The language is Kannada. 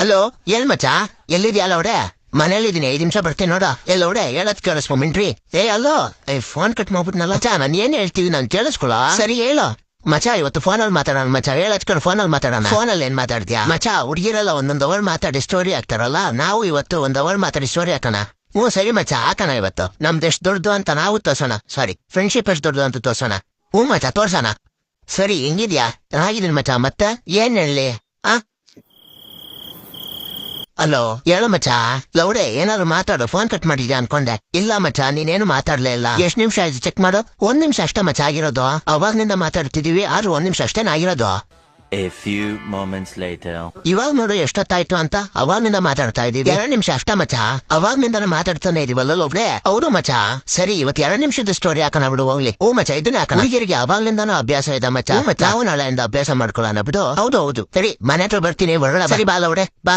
ಹಲೋ ಏನ್ ಮಚ್ಚ ಎಲ್ಲಿದ್ಯಲ್ಲ ಅವಡೆ ಮನೇಲಿದ್ದೀನಿ 5 ನಿಮಿಷ ಬರ್ತೀನಿ ನೋಡ ಎಲ್ಲೋಡೆ ಹೇಳದ್ ಕೇಳಿಸ್ಕೊ ಮಿಂಟ್ರಿ ಅಲ್ಲೋ ಫೋನ್ ಕಟ್ ಮಾಡ್ಬಿಟ್ನಲ್ಲ ಮಚ್ಚ ನಾನು ಏನ್ ಹೇಳ್ತೀವಿ ನಾನು ಕೇಳಿಸ್ಕೊಳ ಸರಿ ಹೇಳು ಮಚ ಇವತ್ತು ಫೋನಲ್ಲಿ ಮಾತಾಡೋಣ ಮಚ ಹೇಳಚ್ಕೊಂಡು ಫೋನಲ್ಲಿ ಮಾತಾಡೋಣ ಫೋನಲ್ಲಿ ಏನ್ ಮಾತಾಡ್ತೀಯಾ ಮಚ ಹುಡುಗಿರೆಲ್ಲ ಒಂದೊಂದು ಅವರ್ ಮಾತಾಡಿ ಸ್ಟೋರಿ ಹಾಕ್ತಾರಲ್ಲ ನಾವು ಇವತ್ತು 1 ಅವರ್ ಮಾತಾಡಿ ಸ್ಟೋರಿ ಹಾಕೋಣ ಸರಿ ಮಚ ಹಾಕೋಣ ಇವತ್ತು ನಮ್ದು ಎಷ್ಟು ದೊಡ್ಡದು ಅಂತ ನಾವು ತೋರ್ಸೋಣ ಸಾರಿ ಫ್ರೆಂಡ್ಶಿಪ್ ಎಷ್ಟು ದೊಡ್ಡದು ಅಂತ ತೋರ್ಸೋಣ ಮಚ ತೋರ್ಸೋಣ ಸರಿ ಹೆಂಗಿದ್ಯಾ ಚೆನ್ನಾಗಿದ್ದೀನಿ ಮಚ ಮತ್ತೆ ಏನ್ ಹೇಳಿ ಹಲೋ ಹೇಳು ಮಚ್ಚ ಲೌಡೆ ಏನಾದ್ರು ಮಾತಾಡು ಫೋನ್ ಕಟ್ ಮಾಡಿದ್ಯಾ ಅನ್ಕೊಂಡೆ ಇಲ್ಲ ಮಚ್ಚ ನೀನೇನು ಮಾತಾಡ್ಲೇ ಇಲ್ಲ ಎಷ್ಟ್ ನಿಮಿಷ ಆಯ್ತು ಚೆಕ್ ಮಾಡು 1 ನಿಮಿಷ ಅಷ್ಟೇ ಮಚ್ಚ ಆಗಿರೋದು ಅವಾಗ್ನಿಂದ ಮಾತಾಡ್ತಿದೀವಿ ಆದ್ರೂ 1 ನಿಮಿಷ ಅಷ್ಟೇನ ಆಗಿರೋದು A few moments later. ಇವಾಗ ನೋಡು ಎಷ್ಟೊತ್ತಾಯ್ತು ಅಂತ ಅವಾಗ್ನಿಂದ ಮಾತಾಡ್ತಾ ಇದೀವಿ 2 ನಿಮಿಷ ಅಷ್ಟ ಮಚ್ಚ ಅವಾಗ್ನಿಂದ ಮಾತಾಡ್ತಾನೆ ಇದೀವಲ್ಲ ಒಬ್ಳೆ ಹೌದು ಮಚ್ಚ ಸರಿ ಇವತ್ತು 2 ನಿಮಿಷದ ಸ್ಟೋರಿ ಹಾಕೋಣ ಬಿಡು ಹೋಗ್ಲಿ ಮಚ್ಚ ಇದನ್ನ ಹಾಕೋಣ ಹುಡುಗಿರಿಗೆ ಅವಾಗ್ಲಿಂದಾನು ಅಭ್ಯಾಸ ಇದೆ ಮಚ್ಚ ನಾವು ನಾಳೆಯಿಂದ ಅಭ್ಯಾಸ ಮಾಡ್ಕೊಳ್ಳೋಣ ಬಿಡು ಹೌದು ಸರಿ ಮನೆ ಹತ್ರ ಬರ್ತೀನಿ ಹೊರಡ ಸರಿ ಬಾ ಲೌಡೆ ಬಾ